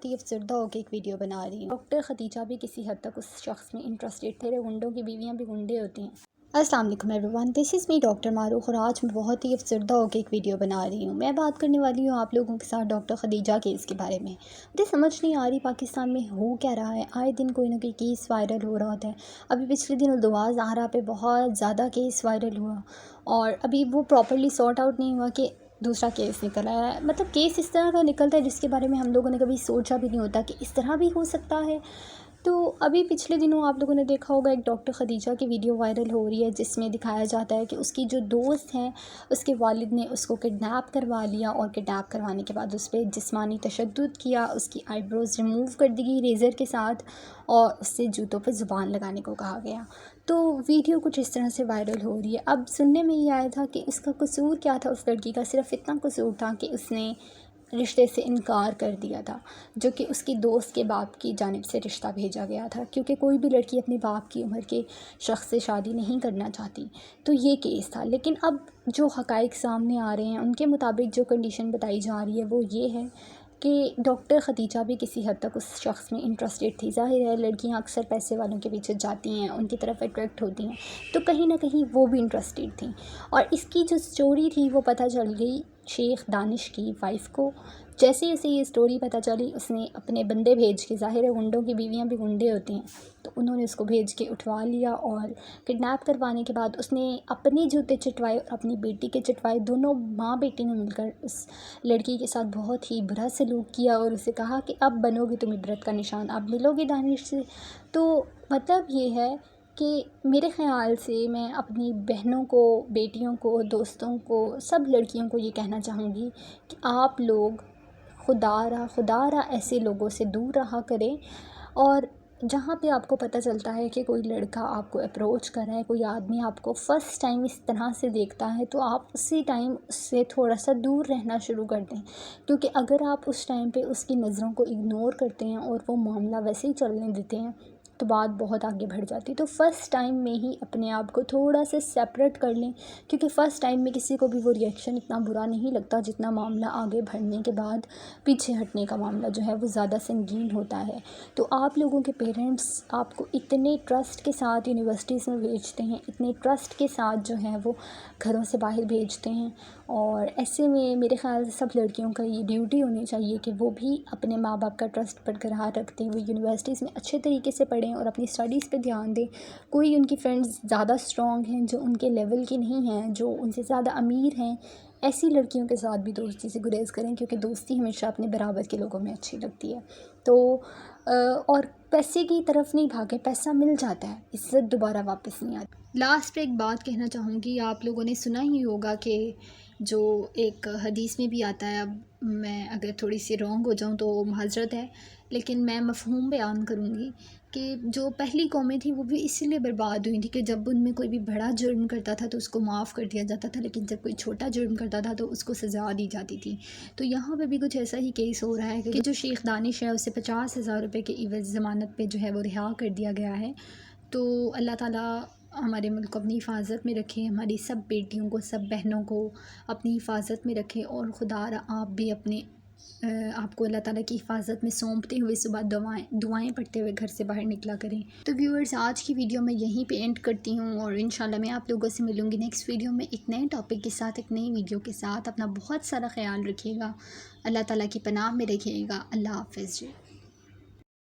بہت ہی افسردہ ہو کے ایک ویڈیو بنا رہی ہوں۔ ڈاکٹر خدیجہ بھی کسی حد تک اس شخص میں انٹرسٹیڈ تھے۔ گنڈوں کی بیویاں بھی گنڈے ہوتی ہیں۔ السلام علیکم ایوری ون، دس از می ڈاکٹر معروف، اور آج میں بہت ہی افسردہ ہو کے ایک ویڈیو بنا رہی ہوں۔ میں بات کرنے والی ہوں آپ لوگوں کے ساتھ ڈاکٹر خدیجہ کیس کے بارے میں۔ مجھے سمجھ نہیں آ رہی پاکستان میں ہو کیا رہا ہے، آئے دن کوئی نہ کوئی کیس وائرل ہو رہا ہوتا ہے۔ ابھی پچھلے دن الدواء زہرا پہ بہت زیادہ کیس وائرل ہوا، اور ابھی وہ پراپرلی سارٹ آؤٹ نہیں ہوا کہ دوسرا کیس نکل آیا ہے۔ مطلب کیس اس طرح کا نکلتا ہے جس کے بارے میں ہم لوگوں نے کبھی سوچا بھی نہیں ہوتا کہ اس طرح بھی ہو سکتا ہے۔ تو ابھی پچھلے دنوں آپ لوگوں نے دیکھا ہوگا ایک ڈاکٹر خدیجہ کی ویڈیو وائرل ہو رہی ہے جس میں دکھایا جاتا ہے کہ اس کی جو دوست ہیں اس کے والد نے اس کو کڈنیپ کروا لیا، اور کڈنیپ کروانے کے بعد اس پہ جسمانی تشدد کیا، اس کی آئی بروز ریموو کر دی گئی ریزر کے ساتھ، اور اس سے جوتوں پہ زبان لگانے کو کہا گیا۔ تو ویڈیو کچھ اس طرح سے وائرل ہو رہی ہے۔ اب سننے میں یہ آیا تھا کہ اس کا قصور کیا تھا، اس لڑکی کا صرف اتنا قصور تھا کہ اس نے رشتے سے انکار کر دیا تھا، جو کہ اس کی دوست کے باپ کی جانب سے رشتہ بھیجا گیا تھا، کیونکہ کوئی بھی لڑکی اپنے باپ کی عمر کے شخص سے شادی نہیں کرنا چاہتی۔ تو یہ کیس تھا، لیکن اب جو حقائق سامنے آ رہے ہیں ان کے مطابق جو کنڈیشن بتائی جا رہی ہے وہ یہ ہے کہ ڈاکٹر خدیجہ بھی کسی حد تک اس شخص میں انٹرسٹیڈ تھی۔ ظاہر ہے لڑکیاں اکثر پیسے والوں کے پیچھے جاتی ہیں، ان کی طرف اٹریکٹ ہوتی ہیں، تو کہیں نہ کہیں وہ بھی انٹرسٹیڈ تھیں۔ اور اس کی جو سٹوری تھی وہ پتہ چل گئی شیخ دانش کی وائف کو۔ جیسے ہی اسے یہ سٹوری پتہ چلی، اس نے اپنے بندے بھیج کے، ظاہر ہے گنڈوں کی بیویاں بھی گنڈے ہوتے ہیں، تو انہوں نے اس کو بھیج کے اٹھوا لیا، اور کڈنیپ کروانے کے بعد اس نے اپنے جوتے چٹوائے اور اپنی بیٹی کے چٹوائے۔ دونوں ماں بیٹی نے مل کر اس لڑکی کے ساتھ بہت ہی برا سلوک کیا، اور اسے کہا کہ اب بنو گی تم عبرت کا نشان، اب ملو گی دانش سے۔ تو مطلب یہ ہے کہ میرے خیال سے میں اپنی بہنوں کو، بیٹیوں کو، دوستوں کو، سب لڑکیوں کو یہ کہنا چاہوں گی کہ آپ لوگ خدا را ایسے لوگوں سے دور رہا کریں، اور جہاں پہ آپ کو پتہ چلتا ہے کہ کوئی لڑکا آپ کو اپروچ کر رہا ہے، کوئی آدمی آپ کو فرسٹ ٹائم اس طرح سے دیکھتا ہے، تو آپ اسی ٹائم اس سے تھوڑا سا دور رہنا شروع کر دیں، کیونکہ اگر آپ اس ٹائم پہ اس کی نظروں کو اگنور کرتے ہیں اور وہ معاملہ ویسے ہی چلنے دیتے ہیں تو بات بہت آگے بڑھ جاتی ہے۔ تو فرسٹ ٹائم میں ہی اپنے آپ کو تھوڑا سا سیپریٹ کر لیں، کیونکہ فرسٹ ٹائم میں کسی کو بھی وہ ریئیکشن اتنا برا نہیں لگتا جتنا معاملہ آگے بڑھنے کے بعد پیچھے ہٹنے کا معاملہ جو ہے وہ زیادہ سنگین ہوتا ہے۔ تو آپ لوگوں کے پیرنٹس آپ کو اتنے ٹرسٹ کے ساتھ یونیورسٹیز میں بھیجتے ہیں، اتنے ٹرسٹ کے ساتھ جو ہے وہ گھروں سے باہر بھیجتے ہیں، اور ایسے میں میرے خیال سے سب لڑکیوں کا یہ ڈیوٹی ہونی چاہیے کہ وہ بھی اپنے ماں باپ کا ٹرسٹ برقرار رکھتے ہیں، وہ یونیورسٹیز میں اچھے طریقے سے پڑھیں اور اپنی اسٹڈیز پہ دھیان دیں۔ کوئی ان کی فرینڈز زیادہ اسٹرانگ ہیں جو ان کے لیول کی نہیں ہیں، جو ان سے زیادہ امیر ہیں، ایسی لڑکیوں کے ساتھ بھی دوستی سے گریز کریں، کیونکہ دوستی ہمیشہ اپنے برابر کے لوگوں میں اچھی لگتی ہے۔ تو اور پیسے کی طرف نہیں بھاگیں، پیسہ مل جاتا ہے، عزت دوبارہ واپس نہیں آتی۔ لاسٹ پہ ایک بات کہنا چاہوں گی، آپ لوگوں نے سنا ہی ہوگا کہ جو ایک حدیث میں بھی آتا ہے، اب میں اگر تھوڑی سی رانگ ہو جاؤں تو معذرت ہے، لیکن میں مفہوم بیان کروں گی کہ جو پہلی قومیں تھیں وہ بھی اسی لیے برباد ہوئی تھیں کہ جب ان میں کوئی بھی بڑا جرم کرتا تھا تو اس کو معاف کر دیا جاتا تھا، لیکن جب کوئی چھوٹا جرم کرتا تھا تو اس کو سزا دی جاتی تھی۔ تو یہاں پہ بھی کچھ ایسا ہی کیس ہو رہا ہے کہ جو شیخ دانش ہے اسے 50,000 روپے کے عوض ضمانت پہ جو ہے وہ رہا کر دیا گیا ہے۔ تو اللہ تعالیٰ ہمارے ملک کو اپنی حفاظت میں رکھے، ہماری سب بیٹیوں کو، سب بہنوں کو اپنی حفاظت میں رکھے، اور خدا را آپ بھی اپنے آپ کو اللہ تعالیٰ کی حفاظت میں سونپتے ہوئے صبح دعائیں پڑھتے ہوئے گھر سے باہر نکلا کریں۔ تو ویورز، آج کی ویڈیو میں یہیں پہ اینڈ کرتی ہوں، اور انشاءاللہ میں آپ لوگوں سے ملوں گی نیکسٹ ویڈیو میں ایک نئے ٹاپک کے ساتھ، ایک نئی ویڈیو کے ساتھ۔ اپنا بہت سارا خیال رکھیے گا، اللہ تعالیٰ کی پناہ میں رکھیے گا۔ اللہ حافظ جی۔